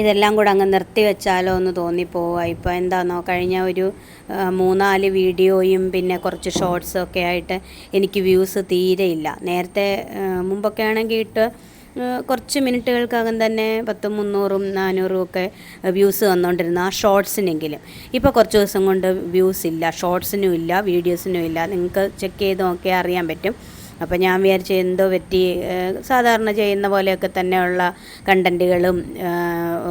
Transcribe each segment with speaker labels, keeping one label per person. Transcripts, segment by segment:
Speaker 1: ഇതെല്ലാം കൂടെ അങ്ങ് നിർത്തി വെച്ചാലോ എന്ന് തോന്നിപ്പോവുക. ഇപ്പോൾ എന്താണെന്നോ, കഴിഞ്ഞ ഒരു 3-4 വീഡിയോയും പിന്നെ കുറച്ച് ഷോർട്സും ഒക്കെ ആയിട്ട് എനിക്ക് വ്യൂസ് തീരെയില്ല. നേരത്തെ മുമ്പൊക്കെ ആണെങ്കിൽ കുറച്ച് മിനിറ്റുകൾക്കകം തന്നെ 10, 300, 400 ഒക്കെ വ്യൂസ് വന്നുകൊണ്ടിരുന്നു ആ ഷോർട്സിനെങ്കിലും. ഇപ്പോൾ കുറച്ച് ദിവസം കൊണ്ട് വ്യൂസ് ഇല്ല, ഷോർട്സിനും ഇല്ല, വീഡിയോസിനും ഇല്ല. നിങ്ങൾക്ക് ചെക്ക് ചെയ്ത് നോക്കിയാൽ അറിയാൻ പറ്റും. അപ്പോൾ ഞാൻ വിചാരിച്ചു എന്തോ പറ്റി, സാധാരണ ചെയ്യുന്ന പോലെയൊക്കെ തന്നെയുള്ള കണ്ടൻറ്റുകളും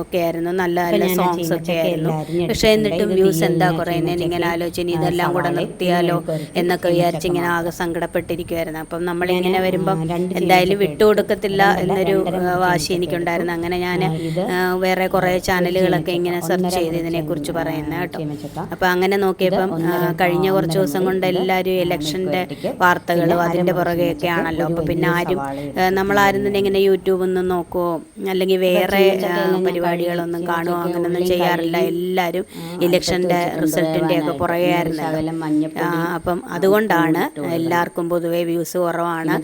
Speaker 1: ഒക്കെ ആയിരുന്നു, നല്ല നല്ല സോങ്സ് ഒക്കെ ആയിരുന്നു. പക്ഷേ എന്നിട്ടും വ്യൂസ് എന്താ കുറയുന്നതെന്ന് ഇങ്ങനെ ആലോചിച്ച് ഇനി ഇതെല്ലാം കൂടെ നിർത്തിയാലോ എന്നൊക്കെ വിചാരിച്ച് ഇങ്ങനെ ആകെ സങ്കടപ്പെട്ടിരിക്കുമായിരുന്നു. അപ്പം നമ്മളിങ്ങനെ വരുമ്പം എന്തായാലും വിട്ടുകൊടുക്കത്തില്ല എന്നൊരു വാശി എനിക്കുണ്ടായിരുന്നു. അങ്ങനെ ഞാൻ വേറെ കുറേ ചാനലുകളൊക്കെ ഇങ്ങനെ സെർച്ച് ചെയ്ത് ഇതിനെക്കുറിച്ച് പറയുന്നത് കേട്ടോ. അപ്പോൾ അങ്ങനെ നോക്കിയപ്പം കഴിഞ്ഞ കുറച്ച് ദിവസം കൊണ്ട് എല്ലാവരും ഇലക്ഷൻ്റെ വാർത്തകളും അതിൻ്റെ പുറകെയൊക്കെ ആണല്ലോ. അപ്പോൾ പിന്നെ നമ്മളാരും തന്നെ ഇങ്ങനെ യൂട്യൂബിൽ നിന്ന് നോക്കുമോ അല്ലെങ്കിൽ വേറെ പരിപാടികളൊന്നും കാണുമോ അങ്ങനെയൊന്നും ചെയ്യാറില്ല. എല്ലാവരും ഇലക്ഷൻ്റെ റിസൾട്ടിൻ്റെ ഒക്കെ പുറകെ ആയിരുന്നല്ലോ. അപ്പം അതുകൊണ്ടാണ് എല്ലാവർക്കും പൊതുവെ വ്യൂസ് കുറവാണ്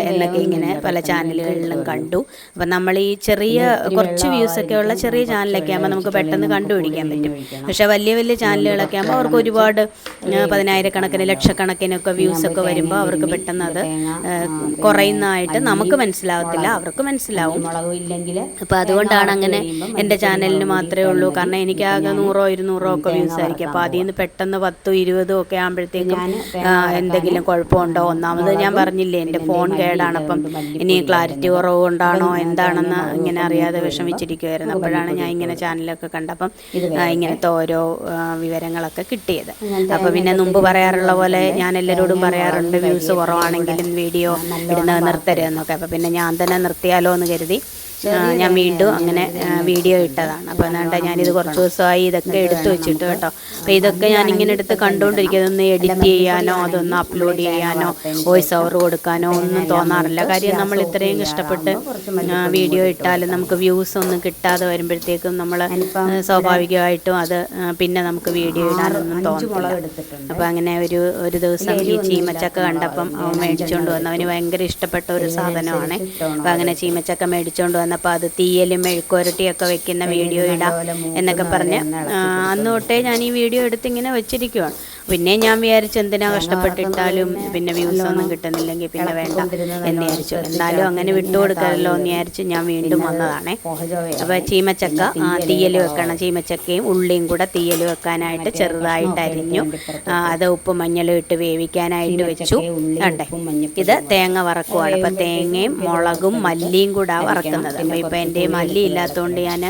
Speaker 1: എന്നൊക്കെ ഇങ്ങനെ പല ചാനലുകളിലും കണ്ടു. അപ്പം നമ്മൾ ഈ കുറച്ച് വ്യൂസൊക്കെ ഉള്ള ചെറിയ ചാനലൊക്കെ ആകുമ്പോൾ നമുക്ക് പെട്ടെന്ന് കണ്ടുപിടിക്കാൻ പറ്റും. പക്ഷേ വലിയ വലിയ ചാനലുകളൊക്കെ ആകുമ്പോൾ അവർക്ക് ഒരുപാട് 10,000-കണക്കിന് ലക്ഷക്കണക്കിനൊക്കെ വ്യൂസൊക്കെ വരുമ്പോൾ അവർക്ക് പെട്ടെന്ന് അത് കുറയുന്നതായിട്ട് നമുക്ക് മനസ്സിലാവത്തില്ല, അവർക്ക് മനസ്സിലാവും. അപ്പോൾ അതുകൊണ്ടാണ് അങ്ങനെ എൻ്റെ ചാനലിന് മാത്രമേ ഉള്ളൂ. കാരണം എനിക്കാകെ 100-200 ഒക്കെ വ്യൂസ് ആയിരിക്കും. അപ്പോൾ അതിൽ നിന്ന് പെട്ടെന്ന് 10-20 ഒക്കെ ആകുമ്പോഴത്തേക്കും എന്തെങ്കിലും കുഴപ്പമുണ്ടോ? ഒന്നാമത് ഞാൻ പറഞ്ഞില്ലേ എൻ്റെ ഫോൺ കേടാണ്. അപ്പം ഇനി ക്ലാരിറ്റി കുറവ് കൊണ്ടാണോ എന്താണെന്ന് ഇങ്ങനെ അറിയാതെ വിഷമിച്ചിരിക്കുമായിരുന്നു. അപ്പോഴാണ് ഞാൻ ഇങ്ങനെ ചാനലൊക്കെ കണ്ടപ്പം ഇങ്ങനത്തെ ഓരോ വിവരങ്ങളൊക്കെ കിട്ടിയത്. അപ്പോൾ പിന്നെ മുമ്പ് പറയാറുള്ള പോലെ ഞാൻ എല്ലാവരോടും പറയാറുണ്ട്, വ്യൂസ് കുറവാണെങ്കിലും വീഡിയോ ഇടുന്നത് നിർത്തരുതെന്നൊക്കെ. അപ്പോൾ പിന്നെ ഞാൻ തന്നെ നിർത്തിയാലോ എന്ന് കരുതി ഞാൻ വീണ്ടും അങ്ങനെ വീഡിയോ ഇട്ടതാണ്. അപ്പോൾ എന്നാണ്ട് ഞാനിത് കുറച്ച് ദിവസമായി ഇതൊക്കെ എടുത്തു വെച്ചിട്ട് കേട്ടോ. അപ്പോൾ ഇതൊക്കെ ഞാനിങ്ങനെ എടുത്ത് കണ്ടുകൊണ്ടിരിക്കുക. ഇതൊന്ന് എഡിറ്റ് ചെയ്യാനോ അതൊന്ന് അപ്ലോഡ് ചെയ്യാനോ വോയിസ് ഓവർ കൊടുക്കാനോ ഒന്നും തോന്നാറില്ല. കാര്യം നമ്മൾ ഇത്രയും ഇഷ്ടപ്പെട്ട് വീഡിയോ ഇട്ടാലും നമുക്ക് വ്യൂസ് ഒന്നും കിട്ടാതെ വരുമ്പോഴത്തേക്കും നമ്മൾ സ്വാഭാവികമായിട്ടും അത് പിന്നെ നമുക്ക് വീഡിയോ ഇടാനൊന്നും തോന്നില്ല. അപ്പോൾ അങ്ങനെ ഒരു ദിവസം ഈ ചീമച്ചക്ക കണ്ടപ്പം അവൻ മേടിച്ചുകൊണ്ട് വന്നു. അവന് ഭയങ്കര ഇഷ്ടപ്പെട്ട ഒരു സാധനമാണ്. അപ്പോൾ അങ്ങനെ ചീമച്ചക്ക മേടിച്ചുകൊണ്ട് വന്നപ്പോൾ അത് തീയലും മെഴുക്കുവരട്ടിയൊക്കെ വെക്കുന്ന വീഡിയോ ഇടാം എന്നൊക്കെ പറഞ്ഞ് അന്ന് തൊട്ടേ ഞാൻ ഈ വീഡിയോ എടുത്തിങ്ങനെ വെച്ചിരിക്കുവാണ്. പിന്നെ ഞാൻ വിചാരിച്ചു എന്തിനാ കഷ്ടപ്പെട്ടിട്ടാലും പിന്നെ വ്യൂസ് ഒന്നും കിട്ടുന്നില്ലെങ്കിൽ പിന്നെ വേണ്ട എന്ന് വിചാരിച്ചു. എന്നാലും അങ്ങനെ വിട്ടുകൊടുക്കാമല്ലോ എന്ന് വിചാരിച്ച് ഞാൻ വീണ്ടും വന്നതാണേ. അപ്പോൾ ചീമച്ചക്ക തീയൽ വെക്കണം. ചീമച്ചക്കയും ഉള്ളിയും കൂടെ തീയൽ വെക്കാനായിട്ട് ചെറുതായിട്ട് അരിഞ്ഞു. അത് ഉപ്പും മഞ്ഞളും ഇട്ട് വേവിക്കാനായിട്ട് വെച്ചു. കണ്ടേ, ഇത് തേങ്ങ വറക്കുവാണ്. അപ്പോൾ തേങ്ങയും മുളകും മല്ലിയും കൂടെ വറക്കുന്നത്. അപ്പോൾ ഇപ്പോൾ എൻ്റെ മല്ലി ഇല്ലാത്തതുകൊണ്ട് ഞാൻ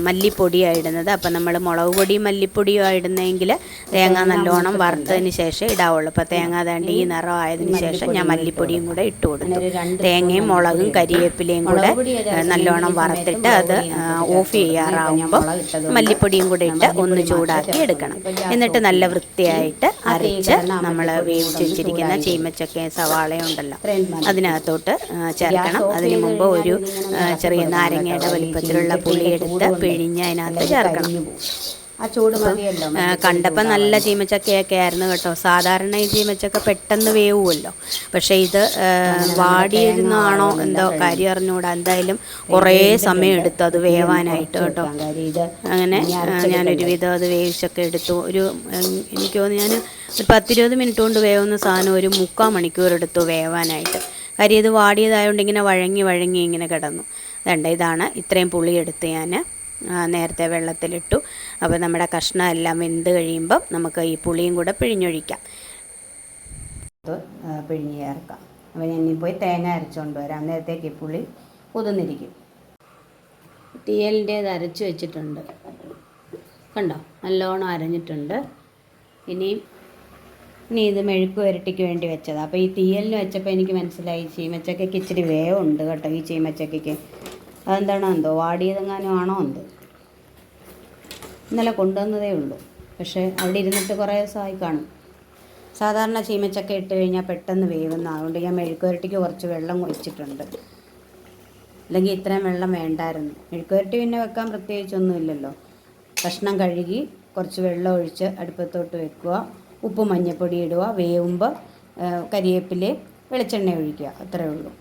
Speaker 1: മല്ലിപ്പൊടിയാണ് ഇടുന്നത്. അപ്പം നമ്മൾ മുളക് പൊടിയും മല്ലിപ്പൊടിയും ഇടുന്നതെങ്കിൽ തേങ്ങ നല്ലോണം വറുത്തതിന് ശേഷം ഇടാവുള്ളൂ. അപ്പോൾ തേങ്ങ അതേണ്ട ഈ നിറം ആയതിനു ശേഷം ഞാൻ മല്ലിപ്പൊടിയും കൂടെ ഇട്ട് കൊടുത്തു. തേങ്ങയും മുളകും കരിവേപ്പിലയും കൂടെ നല്ലോണം വറുത്തിട്ട് അത് ഓഫ് ചെയ്യാറാവുമ്പോൾ മല്ലിപ്പൊടിയും കൂടെ ഇട്ട് ഒന്ന് ചൂടാക്കി എടുക്കണം. എന്നിട്ട് നല്ല വൃത്തിയായിട്ട് അരച്ച് നമ്മൾ വേവിച്ച് വെച്ചിരിക്കുന്ന ചീമച്ചക്കയും സവാളയും ഉണ്ടല്ലോ അതിനകത്തോട്ട് ചേർക്കണം. അതിന് മുമ്പ് ഒരു ചെറിയ നാരങ്ങയുടെ വലിപ്പത്തിലുള്ള പുളിയെടുത്ത് പിഴിഞ്ഞ് അതിനകത്ത് ചേർക്കണം.
Speaker 2: ആ ചൂട് മതിയല്ലോ.
Speaker 1: കണ്ടപ്പോൾ നല്ല ചീമച്ചക്കയൊക്കെ ആയിരുന്നു കേട്ടോ. സാധാരണ ഈ ചീമച്ചക്ക പെട്ടെന്ന് വേവുമല്ലോ, പക്ഷേ ഇത് വാടിയിരുന്നാണോ എന്തോ കാര്യം അറിഞ്ഞുകൂടാ. എന്തായാലും കുറേ സമയം എടുത്തു അത് വേവാനായിട്ട് കേട്ടോ. അങ്ങനെ ഞാനൊരുവിധം അത് വേവിച്ചൊക്കെ എടുത്തു. എനിക്ക് തോന്നുന്നു ഞാൻ ഒരു 10-20 മിനിറ്റ് കൊണ്ട് വേവുന്ന സാധനം ഒരു 3/4 മണിക്കൂർ എടുത്തു വേവാനായിട്ട്. കാര്യം ഇത് വാടിയതായതുകൊണ്ട് ഇങ്ങനെ വഴങ്ങി ഇങ്ങനെ കിടന്നു. ഇതാണ് ഇത്രയും പുളി എടുത്ത് ഞാൻ നേരത്തെ വെള്ളത്തിലിട്ടു. അപ്പോൾ നമ്മുടെ കഷ്ണം എല്ലാം വെന്ത് കഴിയുമ്പം നമുക്ക് ഈ പുളിയും കൂടെ പിഴിഞ്ഞൊഴിക്കാം.
Speaker 2: പിഴിഞ്ഞ് ചേർക്കാം. അപ്പോൾ ഞാൻ ഇനി പോയി തേങ്ങ അരച്ചുകൊണ്ട് വരാം. നേരത്തേക്ക് ഈ പുളി കുതിർന്നിരിക്കും.
Speaker 1: തീയലിൻ്റേത് അരച്ച് വെച്ചിട്ടുണ്ട് കണ്ടോ, നല്ലോണം അരഞ്ഞിട്ടുണ്ട്. ഇനി ഇത് മെഴുക്ക് പുരട്ടിക്ക് വേണ്ടി വെച്ചതാണ്. അപ്പോൾ ഈ തീയലിന് വെച്ചപ്പോൾ എനിക്ക് മനസ്സിലായി ചീമച്ചക്കയ്ക്ക് ഇച്ചിരി വേവുണ്ട് കേട്ടോ. ഈ ചീമച്ചക്കയ്ക്ക് അതെന്താണോ എന്തോ വാടിയതെങ്ങാനും ആണോ എന്തോ. ഇന്നലെ കൊണ്ടുവന്നതേ ഉള്ളൂ, പക്ഷേ അവിടെ ഇരുന്നിട്ട് കുറേ ദിവസമായി കാണും. സാധാരണ ചീമച്ചക്ക ഇട്ട് കഴിഞ്ഞാൽ പെട്ടെന്ന് വേവുന്ന, അതുകൊണ്ട് ഞാൻ മെഴുക്ക് പുരട്ടിക്ക് കുറച്ച് വെള്ളം ഒഴിച്ചിട്ടുണ്ട്. അല്ലെങ്കിൽ ഇത്രയും വെള്ളം വേണ്ടായിരുന്നു. മെഴുക്ക് പുരട്ടി പിന്നെ വെക്കാൻ പ്രത്യേകിച്ചൊന്നുമില്ലല്ലോ. കഷ്ണം കഴുകി കുറച്ച് വെള്ളം ഒഴിച്ച് അടുപ്പത്തോട്ട് വെക്കുക, ഉപ്പ് മഞ്ഞൾപ്പൊടി ഇടുക, വേവുമ്പോൾ കരിവേപ്പിലയും വെളിച്ചെണ്ണ ഒഴിക്കുക, അത്രയേ ഉള്ളൂ.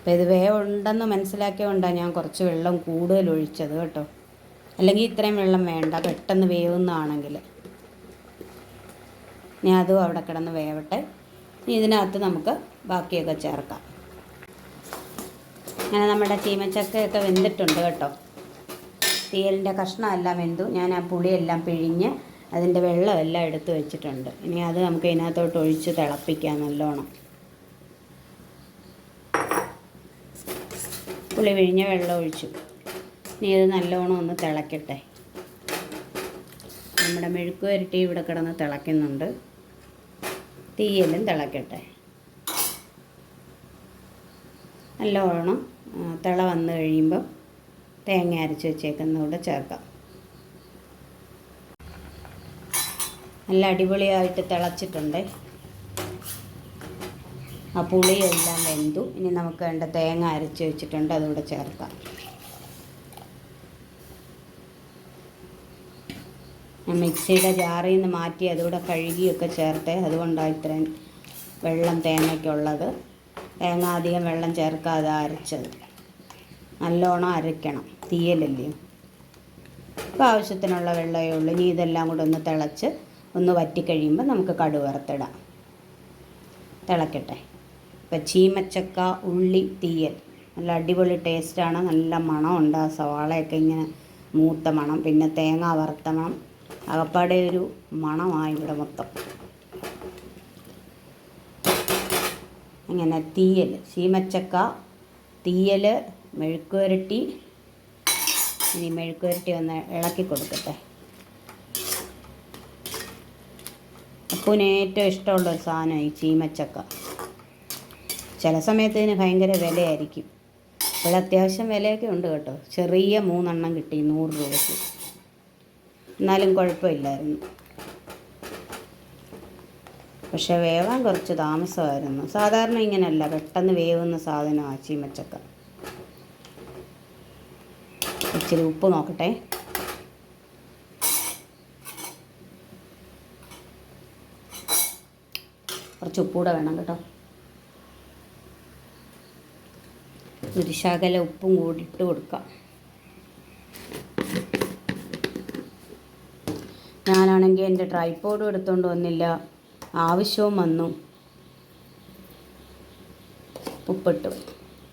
Speaker 2: അപ്പോൾ ഇത് വേവുണ്ടെന്ന് മനസ്സിലാക്കിയതുകൊണ്ടാണ് ഞാൻ കുറച്ച് വെള്ളം കൂടുതൽ ഒഴിച്ചത് കേട്ടോ. അല്ലെങ്കിൽ ഇത്രയും വെള്ളം വേണ്ട, പെട്ടെന്ന് വേവുന്നതാണെങ്കിൽ. ഇനി അതും അവിടെ കിടന്ന് വേവട്ടെ. ഇനി ഇതിനകത്ത് നമുക്ക് ബാക്കിയൊക്കെ ചേർക്കാം. അങ്ങനെ നമ്മുടെ ചീമച്ചക്കയൊക്കെ വെന്തിട്ടുണ്ട് കേട്ടോ. തീയലിൻ്റെ കഷ്ണമെല്ലാം വെന്തു. ഞാൻ ആ പുളിയെല്ലാം പിഴിഞ്ഞ് അതിൻ്റെ വെള്ളമെല്ലാം എടുത്ത് വെച്ചിട്ടുണ്ട്. ഇനി അത് നമുക്ക് ഇതിനകത്തോട്ട് ഒഴിച്ച് തിളപ്പിക്കാം നല്ലോണം. പുളി പിഴിഞ്ഞ വെള്ളം ഒഴിച്ചു. ഇനി ഇത് നല്ലോണം ഒന്ന് തിളക്കട്ടെ. നമ്മുടെ മെഴുക്ക് പുരട്ടി ഇവിടെ കിടന്ന് തിളയ്ക്കുന്നുണ്ട്. തീയലും തിളക്കട്ടെ. നല്ലോണം തിള വന്നു കഴിയുമ്പം തേങ്ങ അരച്ച് വെച്ചേക്കുന്നതൂടെ ചേർക്കാം. നല്ല അടിപൊളിയായിട്ട് തിളച്ചിട്ടുണ്ട്. ആ പുളിയെല്ലാം വെന്തു. ഇനി നമുക്ക് വേണ്ട തേങ്ങ അരച്ച് വെച്ചിട്ടുണ്ട്, അതുകൂടെ ചേർക്കാം. ഞാൻ മിക്സിയുടെ ജാറിൽ നിന്ന് മാറ്റി അതുകൂടെ കഴുകിയൊക്കെ ചേർത്തേ, അതുകൊണ്ടാണ് ഇത്രയും വെള്ളം തേങ്ങയ്ക്കുള്ളത്. തേങ്ങ അധികം വെള്ളം ചേർക്കാതെ അരച്ചത്. നല്ലോണം അരയ്ക്കണം, തീയലല്ലേ. അപ്പോൾ ആവശ്യത്തിനുള്ള വെള്ളമേ ഉള്ളൂ. ഇനി ഇതെല്ലാം കൂടെ ഒന്ന് തിളച്ച് ഒന്ന് വറ്റിക്കഴിയുമ്പോൾ നമുക്ക് കടുക് വറുത്തിടാം. തിളക്കട്ടെ. ഇപ്പം ചീമച്ചക്ക ഉള്ളി തീയൽ നല്ല അടിപൊളി ടേസ്റ്റാണ്. നല്ല മണമുണ്ട്. ആ സവാളയൊക്കെ ഇങ്ങനെ മൂത്ത മണം, പിന്നെ തേങ്ങ വറുത്ത മണം, അകപ്പാടെ ഒരു മണമായി ഇവിടെ മൊത്തം. അങ്ങനെ തീയൽ, ചീമച്ചക്ക തീയൽ, മെഴുക്ക് പുരട്ടി. ഇനി മെഴുക്ക് പുരട്ടി ഒന്ന് ഇളക്കി കൊടുക്കട്ടെ. അപ്പൂന് ഏറ്റവും ഇഷ്ടമുള്ളൊരു സാധനം ഈ ചീമച്ചക്ക. ചില സമയത്ത് ഇതിന് ഭയങ്കര വിലയായിരിക്കും. ഇവിടെ അത്യാവശ്യം വിലയൊക്കെ ഉണ്ട് കേട്ടോ. ചെറിയ 3 എണ്ണം കിട്ടി 100 രൂപയ്ക്ക്. എന്നാലും കുഴപ്പമില്ലായിരുന്നു. പക്ഷെ വേവാൻ കുറച്ച് താമസമായിരുന്നു. സാധാരണ ഇങ്ങനെയല്ല, പെട്ടെന്ന് വേവുന്ന സാധനമാണ് ചീമച്ചക്ക. ഇച്ചിരി ഉപ്പ് നോക്കട്ടെ. കുറച്ച് ഉപ്പൂടെ വേണം കേട്ടോ. ഒരു ശകല ഉപ്പും കൂടി ഇട്ട് കൊടുക്കാം. ഞാനാണെങ്കിൽ എൻ്റെ ട്രൈപോഡും എടുത്തുകൊണ്ട് വന്നില്ല, ആവശ്യവും വന്നു. ഉപ്പിട്ടു.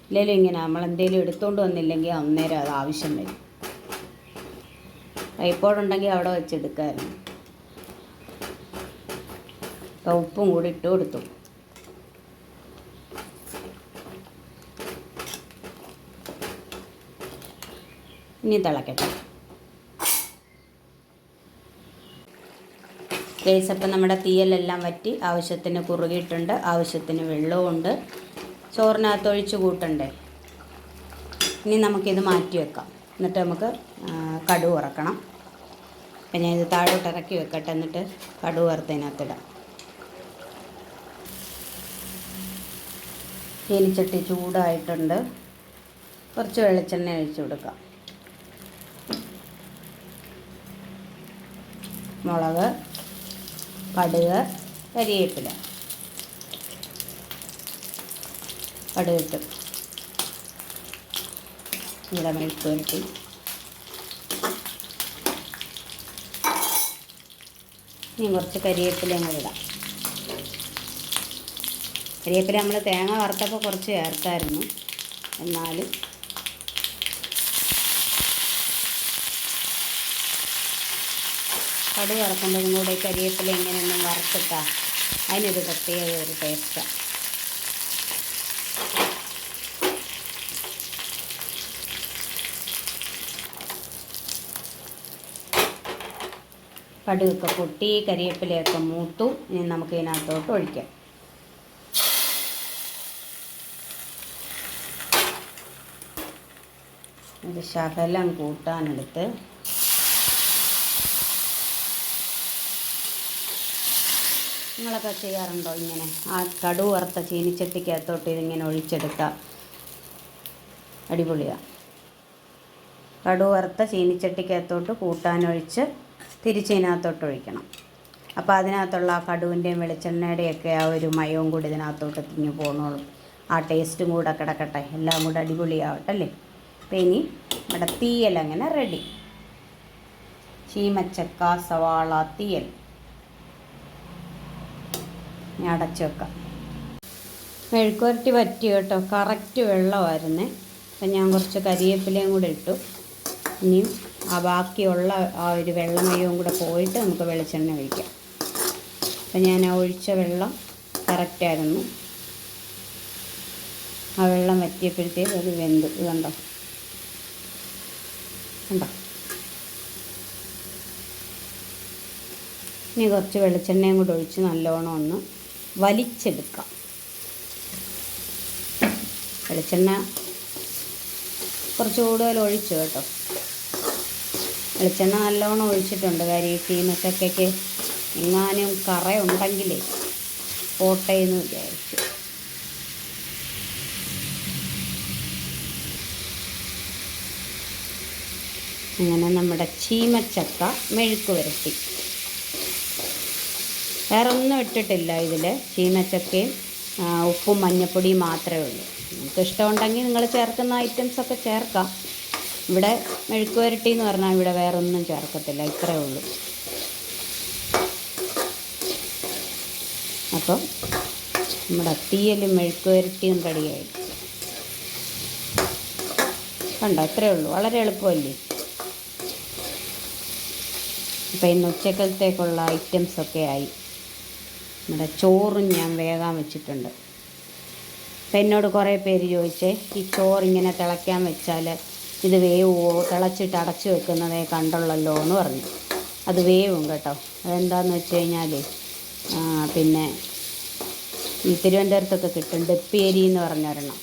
Speaker 2: ഇല്ലെങ്കിലും ഇങ്ങനെ നമ്മളെന്തെങ്കിലും എടുത്തുകൊണ്ട് വന്നില്ലെങ്കിൽ അന്നേരം അത് ആവശ്യം വരും. ട്രൈപോഡ് ഉണ്ടെങ്കിൽ അവിടെ വെച്ചെടുക്കാമായിരുന്നു. അപ്പോൾ ഉപ്പും കൂടി ഇട്ട് കൊടുത്തു. ഇനി തിളക്കട്ടെ. ഗൈസ്, അപ്പം നമ്മുടെ തീയലെല്ലാം വറ്റി ആവശ്യത്തിന് കുറുകിയിട്ടുണ്ട്. ആവശ്യത്തിന് വെള്ളവുമുണ്ട്. ചോറിനകത്ത് ഒഴിച്ച് കൂട്ടണ്ടേ. ഇനി നമുക്കിത് മാറ്റി വെക്കാം. എന്നിട്ട് നമുക്ക് കടുക് വറക്കണം. അപ്പം ഞാൻ ഇത് താഴോട്ട് ഇറക്കി വെക്കട്ടെ. എന്നിട്ട് കടുക് വറുത്തതിനകത്തിടാം. ചീനിച്ചട്ടി ചൂടായിട്ടുണ്ട്. കുറച്ച് വെളിച്ചെണ്ണ ഒഴിച്ച് കൊടുക്കാം. മുളക്, കടുക്, കരിവേപ്പില. കടുകിട്ട് ഇവിടെ മെഴുക്ക് പുരട്ടി. ഇനി കുറച്ച് കരിവേപ്പിലയും കൂടെ ഇടാം. കരിവേപ്പില നമ്മൾ തേങ്ങ വറുത്തപ്പോൾ കുറച്ച് ചേർത്തായിരുന്നു. എന്നാലും കടുക് വറക്കുമ്പോഴും കൂടെ കരിവേപ്പില ഇങ്ങനെയൊന്നും വറുത്തിട്ടാൽ അതിനൊരു പ്രത്യേക ഒരു ടേസ്റ്റാണ്. കടുകൊക്കെ പൊട്ടി കരിവേപ്പിലയൊക്കെ മൂത്തു. ഇനി നമുക്ക് ഇതിനകത്തോട്ട് ഒഴിക്കാം. ഒരു ശകലം കൂട്ടാനെടുത്ത് നിങ്ങളൊക്കെ ചെയ്യാറുണ്ടോ ഇങ്ങനെ? ആ കടുക് വറുത്ത ചീനിച്ചട്ടിക്കകത്തോട്ട് ഇതിങ്ങനെ ഒഴിച്ചെടുത്താൽ അടിപൊളിയാണ്. കടുക് വറുത്ത ചീനിച്ചട്ടിക്കകത്തോട്ട് കൂട്ടാനൊഴിച്ച് തിരിച്ചതിനകത്തോട്ട് ഒഴിക്കണം. അപ്പോൾ അതിനകത്തുള്ള ആ കടുവിൻ്റെയും വെളിച്ചെണ്ണയുടെയൊക്കെ ആ ഒരു മയവും കൂടി ഇതിനകത്തോട്ട് തിങ്ങി പോന്നോളും. ആ ടേസ്റ്റും കൂടെ കിടക്കട്ടെ, എല്ലാം കൂടെ അടിപൊളിയാവട്ടെ അല്ലേ. അപ്പം ഇനി നമ്മുടെ തീയൽ അങ്ങനെ റെഡി. ചീമച്ചക്ക സവാള തീയൽ ഞാൻ അടച്ചു വെക്കാം. മെഴുക്കുവരട്ടി പറ്റി കേട്ടോ, കറക്റ്റ് വെള്ളമായിരുന്നേ. അപ്പം ഞാൻ കുറച്ച് കരിവേപ്പിലയും കൂടെ ഇട്ടു. ഇനിയും ആ ബാക്കിയുള്ള ആ ഒരു വെള്ളമയവും കൂടെ പോയിട്ട് നമുക്ക് വെളിച്ചെണ്ണ ഒഴിക്കാം. അപ്പം ഞാൻ ആ ഒഴിച്ച വെള്ളം കറക്റ്റായിരുന്നു. ആ വെള്ളം വറ്റിയപ്പോഴത്തേക്ക് അത് വെന്തു. ഇതുണ്ടോ കണ്ടോ. ഇനി കുറച്ച് വെളിച്ചെണ്ണയും കൂടെ ഒഴിച്ച് നല്ലോണം ഒന്ന് വലിച്ചെടുക്കാം. വെളിച്ചെണ്ണ കുറച്ച് കൂടുതൽ ഒഴിച്ചു കേട്ടോ. വെളിച്ചെണ്ണ നല്ലോണം ഒഴിച്ചിട്ടുണ്ട്. കാര്യം ഈ ചീമച്ചക്കയ്ക്ക് എങ്ങാനും കറയുണ്ടെങ്കിലേ പോട്ടേന്ന് വിചാരിച്ചു. അങ്ങനെ നമ്മുടെ ചീമച്ചക്ക മെഴുക്ക് വരട്ടി. വേറെ ഒന്നും ഇട്ടിട്ടില്ല ഇതിൽ. ചീമച്ചക്കയും ഉപ്പും മഞ്ഞപ്പൊടിയും മാത്രമേ ഉള്ളൂ. നിങ്ങൾക്ക് ഇഷ്ടമുണ്ടെങ്കിൽ നിങ്ങൾ ചേർക്കുന്ന ഐറ്റംസൊക്കെ ചേർക്കാം. ഇവിടെ മെഴുക്ക് വരട്ടി എന്ന് പറഞ്ഞാൽ ഇവിടെ വേറെ ഒന്നും ചേർക്കത്തില്ല, ഇത്രയേ ഉള്ളൂ. അപ്പം നമ്മുടെ തീയലും മെഴുക്ക് വരട്ടിയും റെഡിയായി. കണ്ടോ, ഇത്രയേ ഉള്ളൂ. വളരെ എളുപ്പമല്ലേ. അപ്പം ഇന്ന് ഉച്ചക്കലത്തേക്കുള്ള ഐറ്റംസൊക്കെ ആയി. നമ്മുടെ ചോറും ഞാൻ വേകാൻ വെച്ചിട്ടുണ്ട്. അപ്പം എന്നോട് കുറേ പേര് ചോദിച്ചേ, ഈ ചോറിങ്ങനെ തിളയ്ക്കാൻ വെച്ചാൽ ഇത് വേവുമോ, തിളച്ചിട്ട് അടച്ചു വെക്കുന്നതേ കണ്ടുള്ളല്ലോ എന്ന് പറഞ്ഞു. അത് വേവും കേട്ടോ. അതെന്താണെന്ന് വെച്ച് കഴിഞ്ഞാൽ പിന്നെ ഈ തിരുവനന്തപുരത്തൊക്കെ കിട്ടും ഡെപ്പിയരി എന്ന് പറഞ്ഞൊരെണ്ണം,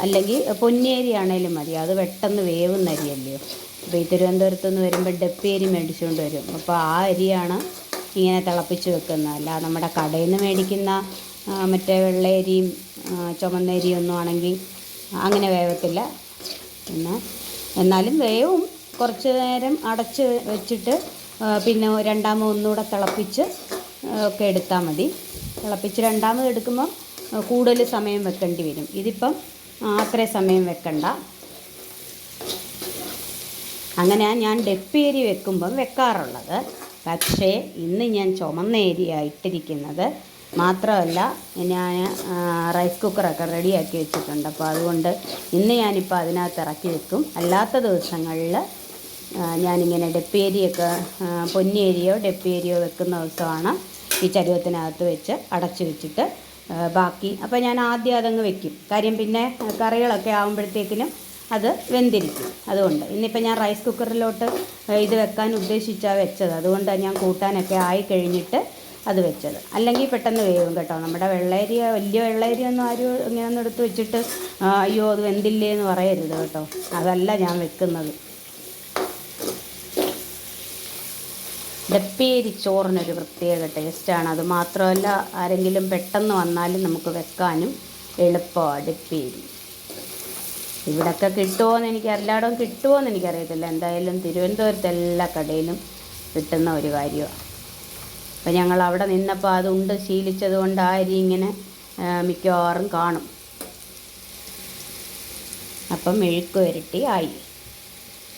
Speaker 2: അല്ലെങ്കിൽ പൊന്നിയരി ആണേലും മതി. അത് പെട്ടെന്ന് വേവുന്ന അരിയല്ലയോ. അപ്പോൾ ഈ തിരുവനന്തപുരത്ത് നിന്ന് വരുമ്പോൾ ഡെപ്പിയരി മേടിച്ചുകൊണ്ട് വരും. അപ്പോൾ ആ അരിയാണ് ഇങ്ങനെ തിളപ്പിച്ച് വെക്കുന്നത്. അല്ല നമ്മുടെ കടയിൽ നിന്ന് മേടിക്കുന്ന മറ്റേ വെള്ളയരിയും ചുമന്നരിയും ഒന്നും ആണെങ്കിൽ അങ്ങനെ വേവത്തില്ല. പിന്നെ എന്നാലും വേവും. കുറച്ച് നേരം അടച്ച് വെച്ചിട്ട് പിന്നെ രണ്ടാമത് ഒന്നുകൂടെ തിളപ്പിച്ച് ഒക്കെ എടുത്താൽ മതി. തിളപ്പിച്ച് രണ്ടാമത് എടുക്കുമ്പോൾ കൂടുതൽ സമയം വെക്കേണ്ടി വരും. ഇതിപ്പം അത്രയും സമയം വെക്കണ്ട. അങ്ങനെയാണ് ഞാൻ ഡെപ്പിയരി വെക്കുമ്പം വെക്കാറുള്ളത്. പക്ഷേ ഇന്ന് ഞാൻ ചുമന്ന അരിയാണ് ഇട്ടിരിക്കുന്നത്. മാത്രമല്ല ഞാൻ റൈസ് കുക്കറൊക്കെ റെഡിയാക്കി വെച്ചിട്ടുണ്ട്. അപ്പോൾ അതുകൊണ്ട് ഇന്ന് ഞാനിപ്പോൾ അതിനകത്ത് ഇറക്കി വെക്കും. അല്ലാത്ത ദിവസങ്ങളിൽ ഞാനിങ്ങനെ ഡെപ്പിയരിയൊക്കെ പൊന്നിയരിയോ ഡെപ്പിയരിയോ വെക്കുന്ന ദിവസമാണ് ഈ ചരുവത്തിനകത്ത് വെച്ച് അടച്ചു വെച്ചിട്ട് ബാക്കി. അപ്പോൾ ഞാൻ ആദ്യം അതങ്ങ് വെക്കും. കാര്യം പിന്നെ കറികളൊക്കെ ആകുമ്പോഴത്തേക്കിനും അത് വെന്തിരിക്കും. അതുകൊണ്ട് ഇന്നിപ്പോൾ ഞാൻ റൈസ് കുക്കറിലോട്ട് ഇത് വെക്കാൻ ഉദ്ദേശിച്ചാണ് വെച്ചത്. അതുകൊണ്ടാണ് ഞാൻ കൂട്ടാനൊക്കെ ആയി കഴിഞ്ഞിട്ട് അത് വെച്ചത്. അല്ലെങ്കിൽ പെട്ടെന്ന് വേവും കേട്ടോ. നമ്മുടെ വെള്ളയരി, വലിയ വെള്ളയരി ഒന്നും ആരും ഇങ്ങനെയൊന്നും എടുത്ത് വെച്ചിട്ട് അയ്യോ അത് വെന്തില്ലേ എന്ന് പറയരുത് കേട്ടോ. അതല്ല ഞാൻ വെക്കുന്നത്. ഡെപ്പിയരി ചോറിനൊരു പ്രത്യേക ടേസ്റ്റാണ്. അത് മാത്രമല്ല ആരെങ്കിലും പെട്ടെന്ന് വന്നാലും നമുക്ക് വെക്കാനും എളുപ്പമാണ് ഡെപ്പിയരി. ഇവിടെയൊക്കെ കിട്ടുമോയെന്ന് എനിക്ക് എല്ലായിടവും കിട്ടുമോയെന്ന് എനിക്കറിയത്തില്ല. എന്തായാലും തിരുവനന്തപുരത്ത് എല്ലാ കടയിലും കിട്ടുന്ന ഒരു കാര്യമാണ്. അപ്പം ഞങ്ങൾ അവിടെ നിന്നപ്പോൾ അതുണ്ട് ശീലിച്ചത് കൊണ്ട് ആ അരി ഇങ്ങനെ മിക്കവാറും കാണും. അപ്പം മെഴുക്ക് വരട്ടി ആയി.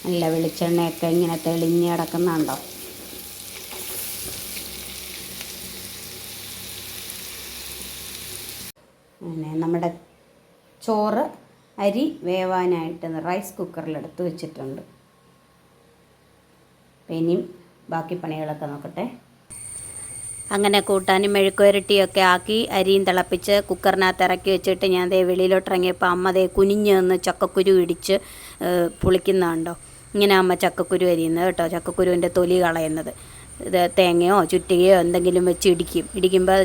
Speaker 2: നല്ല വെളിച്ചെണ്ണയൊക്കെ ഇങ്ങനെ തെളിഞ്ഞ് കിടക്കുന്നുണ്ടോ. അങ്ങനെ നമ്മുടെ ചോറ് അരി വേവാനായിട്ട് റൈസ് കുക്കറിലെടുത്ത് വെച്ചിട്ടുണ്ട്. ഇനിയും ബാക്കി പണികളൊക്കെ നോക്കട്ടെ. അങ്ങനെ കൂട്ടാനും മെഴുക്ക് വരട്ടിയൊക്കെ ആക്കി അരിയും തിളപ്പിച്ച് കുക്കറിനകത്ത് ഇറക്കി വെച്ചിട്ട് ഞാൻ ദേ വെളിയിലോട്ട് ഇറങ്ങിയപ്പോൾ അമ്മ ദേ കുനിഞ്ഞ് നിന്ന് ചക്കക്കുരു ഇടിച്ച് പുളിക്കുന്നുണ്ടോ. ഇങ്ങനെ അമ്മ ചക്കക്കുരു അരിയുന്നത് കേട്ടോ. ചക്കക്കുരുവിൻ്റെ തൊലി കളയുന്നത്. ഇത് തേങ്ങയോ ചുറ്റികയോ എന്തെങ്കിലും വെച്ച് ഇടിക്കുമ്പോൾ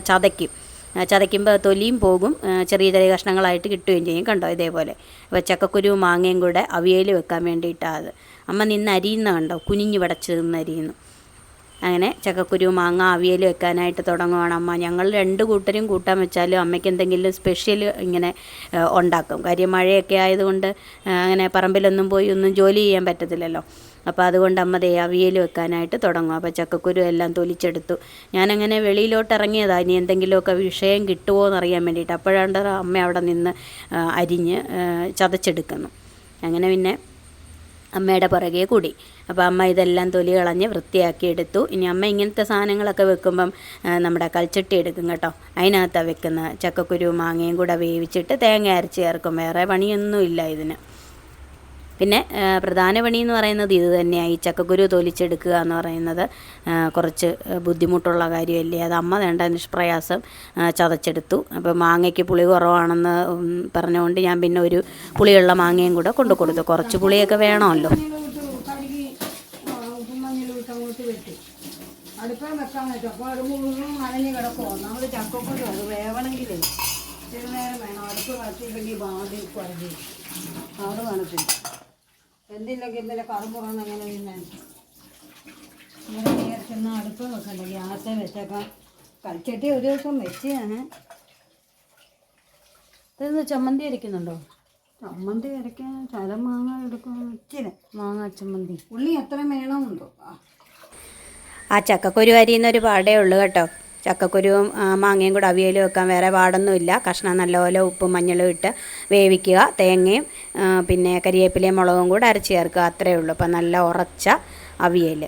Speaker 2: ചതയ്ക്കുമ്പോൾ തൊലിയും പോകും, ചെറിയ ചെറിയ കഷ്ണങ്ങളായിട്ട് കിട്ടുകയും ചെയ്യും. കണ്ടോ ഇതേപോലെ. അപ്പോൾ ചക്കക്കുരുവും മാങ്ങയും കൂടെ അവിയൽ വെക്കാൻ വേണ്ടിയിട്ടാണ് അത്. അമ്മ നിന്ന് അരിയുന്ന കണ്ടോ, കുനിഞ്ഞ് വടച്ച് നിന്ന് അരിയുന്നു. അങ്ങനെ ചക്കക്കുരു മാങ്ങ അവിയൽ വെക്കാനായിട്ട് തുടങ്ങുവാണ് അമ്മ. ഞങ്ങൾ രണ്ട് കൂട്ടരും കൂട്ടാൻ വെച്ചാലും അമ്മയ്ക്ക് എന്തെങ്കിലും സ്പെഷ്യൽ ഇങ്ങനെ ഉണ്ടാക്കും. കാര്യം മഴയൊക്കെ ആയതുകൊണ്ട് അങ്ങനെ പറമ്പിലൊന്നും പോയി ഒന്നും ജോലി ചെയ്യാൻ പറ്റത്തില്ലല്ലോ.
Speaker 1: അപ്പോൾ അതുകൊണ്ട് അമ്മ ദേ അവിയൽ വെക്കാനായിട്ട് തുടങ്ങും. അപ്പോൾ ചക്കക്കുരു എല്ലാം തൊലിച്ചെടുത്തു. ഞാനങ്ങനെ വെളിയിലോട്ട് ഇറങ്ങിയതാണ് ഇനി എന്തെങ്കിലുമൊക്കെ വിഷയം കിട്ടുമോ എന്നറിയാൻ വേണ്ടിയിട്ട്. അപ്പോഴാണ്ട് അമ്മ അവിടെ നിന്ന് അരിഞ്ഞ് ചതച്ചെടുക്കുന്നു. അങ്ങനെ പിന്നെ അമ്മയുടെ പുറകെ കൂടി. അപ്പോൾ അമ്മ ഇതെല്ലാം തൊലി കളഞ്ഞ് വൃത്തിയാക്കി എടുത്തു. ഇനി അമ്മ ഇങ്ങനത്തെ സാധനങ്ങളൊക്കെ വെക്കുമ്പം നമ്മുടെ കൽച്ചട്ടി എടുക്കും കേട്ടോ. അതിനകത്താണ് വെക്കുന്ന. ചക്കക്കുരു മാങ്ങയും കൂടെ വേവിച്ചിട്ട് തേങ്ങ അരച്ച് ചേർക്കും. വേറെ പണിയൊന്നുമില്ല ഇതിന്. പിന്നെ പ്രധാന പണി എന്ന് പറയുന്നത് ഇത് തന്നെയാണ്. ഈ ചക്കക്കുരു തൊലിച്ചെടുക്കുക എന്ന് പറയുന്നത് കുറച്ച് ബുദ്ധിമുട്ടുള്ള കാര്യമല്ലേ. അത് അമ്മ വേണ്ട നിഷ്പ്രയാസം ചതച്ചെടുത്തു. അപ്പോൾ മാങ്ങയ്ക്ക് പുളി കുറവാണെന്ന് പറഞ്ഞുകൊണ്ട് ഞാൻ പിന്നെ ഒരു പുളിയുള്ള മാങ്ങയും കൂടെ കൊണ്ടു കൊടുത്തു. കുറച്ച് പുളിയൊക്കെ വേണമല്ലോ.
Speaker 2: അടുപ്പം വെക്കാൻ പറ്റും. അപ്പോൾ അത് മുഴുവൻ നനഞ്ഞ് കിടക്കുമോ. നമ്മൾ ചക്കക്കുരു അത് വേവണമെങ്കിലേ ഇത്തിരി നേരം വേണം. അടുപ്പ് കത്തിയില്ലെങ്കിൽ ബാധി കുഴഞ്ഞ് ആട് കാണത്തില്ല. എന്തില്ലെങ്കിൽ ഇന്നലെ കറുമുറന്ന് എങ്ങനെ പിന്നെ ഇങ്ങനെ വിചാരിച്ചെന്നാൽ അടുപ്പ് വെക്കണ്ട, ഗ്യാസേ വെച്ചേക്കാം. കൽച്ചട്ടി ഒരു ദിവസം വെച്ചാണ്. ഇതെന്ന് ചമ്മന്തി അരയ്ക്കുന്നുണ്ടോ? ചമ്മന്തി അരയ്ക്കാൻ ശരം മാങ്ങ എടുക്കും. ഇച്ചിരി മാങ്ങ ചമ്മന്തി. ഉള്ളി എത്ര വേണമെന്നുണ്ടോ?
Speaker 1: ആ ചക്കക്കുരു അരിയുന്നൊരു പാടേ ഉള്ളൂ കേട്ടോ. ചക്കക്കുരുവും മാങ്ങയും കൂടെ അവിയൽ വെക്കാൻ വേറെ പാടൊന്നുമില്ല. കഷ്ണം നല്ലപോലെ ഉപ്പും മഞ്ഞളും ഇട്ട് വേവിക്കുക. തേങ്ങയും പിന്നെ കരിവേപ്പിലയും മുളകും കൂടെ അരച്ച് ചേർക്കുക. അത്രയേ ഉള്ളൂ. അപ്പം നല്ല ഉറച്ച അവിയൽ.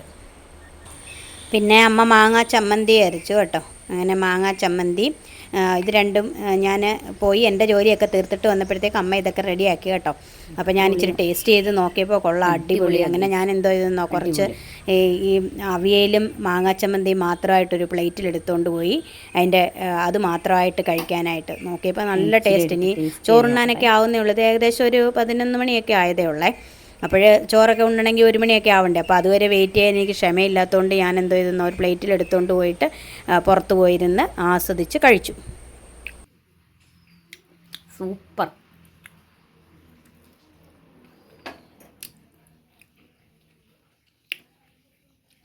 Speaker 1: പിന്നെ അമ്മ മാങ്ങ ചമ്മന്തി അരച്ചു കേട്ടോ. അങ്ങനെ മാങ്ങ ചമ്മന്തി ഇത് രണ്ടും ഞാൻ പോയി എൻ്റെ ജോലിയൊക്കെ തീർത്തിട്ട് വന്നപ്പോഴത്തേക്ക് അമ്മ ഇതൊക്കെ റെഡിയാക്കി കേട്ടോ. അപ്പോൾ ഞാൻ ഇച്ചിരി ടേസ്റ്റ് ചെയ്ത് നോക്കിയപ്പോൾ കൊള്ളാം, അടിപൊളി. അങ്ങനെ ഞാൻ എന്തോ ചെയ്തെന്നോ കുറച്ച് ഈ അവിയലും മാങ്ങാച്ചമ്മന്തിയും മാത്രമായിട്ടൊരു പ്ലേറ്റിൽ എടുത്തുകൊണ്ട് പോയി അതിൻ്റെ അത് മാത്രമായിട്ട് കഴിക്കാനായിട്ട് നോക്കിയപ്പോൾ നല്ല ടേസ്റ്റ്. ഇനി ചോറുണ്ണാനൊക്കെ ആവുന്നേ ഉള്ളൂ. ഇത് ഏകദേശം ഒരു 11 മണിയൊക്കെ ആയതേ ഉള്ളേ. അപ്പോൾ ചോറൊക്കെ ഉണ്ടണമെങ്കിൽ 1 മണിയൊക്കെ ആവണ്ടേ. അപ്പോൾ അതുവരെ വെയിറ്റ് ചെയ്യാൻ എനിക്ക് ക്ഷമയില്ലാത്തതുകൊണ്ട് ഞാൻ എന്തോ ചെയ്തെന്നോ ഒരു പ്ലേറ്റിൽ എടുത്തുകൊണ്ട് പോയിട്ട് പുറത്ത് പോയിരുന്ന് ആസ്വദിച്ച് കഴിച്ചു. സൂപ്പർ.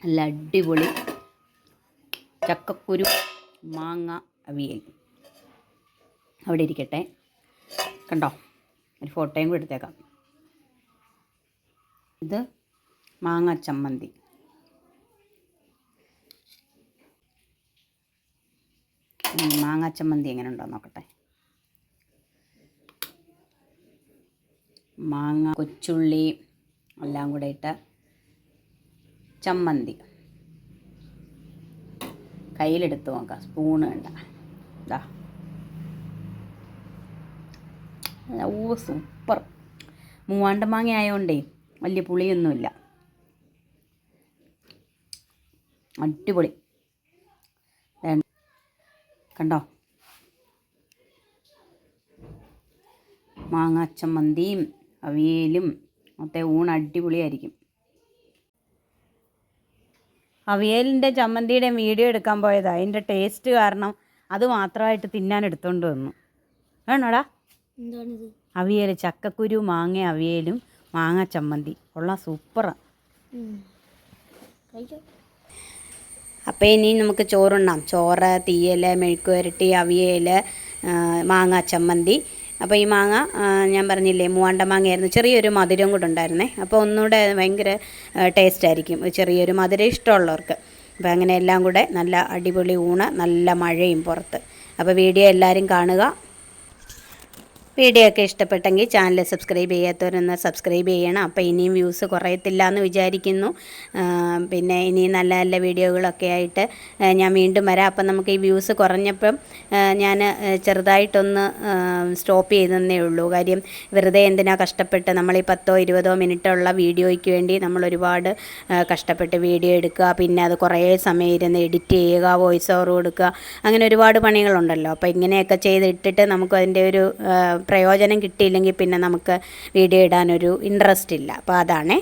Speaker 1: നല്ല അടിപൊളി ചക്കക്കുരു മാങ്ങ അവിയൽ. അവിടെ ഇരിക്കട്ടെ. കണ്ടോ, ഒരു ഫോട്ടോയും കൂടെ എടുത്തേക്കാം. ഇത് മാങ്ങ ചമ്മന്തി. മാങ്ങ ചമ്മന്തി എങ്ങനെ ഉണ്ടോ നോക്കട്ടെ. മാങ്ങ കൊച്ചുള്ളി എല്ലാം കൂടെ ഇട്ട ചമ്മന്തി. കയ്യിലെടുത്ത് നോക്കാം, സ്പൂണ് വേണ്ട. ഇതാ, ഓ സൂപ്പർ. മൂവാണ്ട മാങ്ങ ആയതുകൊണ്ടേ വലിയ പുളിയൊന്നുമില്ല. അടിപൊളി. കണ്ടോ, മാങ്ങാച്ചമ്മന്തിയും അവിയലും മൊത്തം ഊണ് അടിപൊളിയായിരിക്കും. അവിയലിൻ്റെ ചമ്മന്തിയുടെ വീഡിയോ എടുക്കാൻ പോയതാണ്. അതിൻ്റെ ടേസ്റ്റ് കാരണം അത് മാത്രമായിട്ട് തിന്നാൻ എടുത്തുകൊണ്ട് വന്നു. വേണോടാ?
Speaker 3: എന്താണിത്?
Speaker 1: അവിയൽ, ചക്കക്കുരു മാങ്ങ അവിയലും മാങ്ങ ചമ്മന്തി. കൊള്ളാം, സൂപ്പറാണ്. അപ്പോൾ ഇനി നമുക്ക് ചോറുണ്ണാം. ചോറ്, തീയൽ, മെഴുക്കുവരട്ടി, അവിയൽ, മാങ്ങ ചമ്മന്തി. അപ്പോൾ ഈ മാങ്ങ ഞാൻ പറഞ്ഞില്ലേ മൂവാണ്ട മാങ്ങയായിരുന്നു. ചെറിയൊരു മധുരം കൂടെ ഉണ്ടായിരുന്നേ. അപ്പോൾ ഒന്നുകൂടെ ഭയങ്കര ടേസ്റ്റായിരിക്കും ചെറിയൊരു മധുരം ഇഷ്ടമുള്ളവർക്ക്. അപ്പോൾ അങ്ങനെ എല്ലാം കൂടെ നല്ല അടിപൊളി ഊണ്, നല്ല മഴയും പുറത്ത്. അപ്പോൾ വീഡിയോ എല്ലാവരും കാണുക. വീഡിയോ ഒക്കെ ഇഷ്ടപ്പെട്ടെങ്കിൽ ചാനൽ സബ്സ്ക്രൈബ് ചെയ്യാത്തവരൊന്ന് സബ്സ്ക്രൈബ് ചെയ്യണം. അപ്പോൾ ഇനിയും വ്യൂസ് കുറയത്തില്ല എന്ന് വിചാരിക്കുന്നു. പിന്നെ ഇനി നല്ല നല്ല വീഡിയോകളൊക്കെ ആയിട്ട് ഞാൻ വീണ്ടും വരാം. അപ്പം നമുക്ക് ഈ വ്യൂസ് കുറഞ്ഞപ്പം ഞാൻ ചെറുതായിട്ടൊന്ന് സ്റ്റോപ്പ് ചെയ്തെന്നേ ഉള്ളൂ. കാര്യം വെറുതെ എന്തിനാ കഷ്ടപ്പെട്ട് നമ്മൾ ഈ 10-20 മിനിറ്റുള്ള വീഡിയോയ്ക്ക് വേണ്ടി നമ്മൾ ഒരുപാട് കഷ്ടപ്പെട്ട് വീഡിയോ എടുക്കുക, പിന്നെ അത് കുറേ സമയം ഇരുന്ന് എഡിറ്റ് ചെയ്യുക, വോയിസ് ഓവർ കൊടുക്കുക, അങ്ങനെ ഒരുപാട് പണികളുണ്ടല്ലോ. അപ്പോൾ ഇങ്ങനെയൊക്കെ ചെയ്തിട്ടിട്ട് നമുക്ക് അതിൻ്റെ ഒരു പ്രയോജനം കിട്ടിയില്ലെങ്കിൽ പിന്നെ നമുക്ക് വീഡിയോ ഇടാനൊരു ഇൻട്രസ്റ്റ് ഇല്ല. അപ്പോൾ അതാണ്.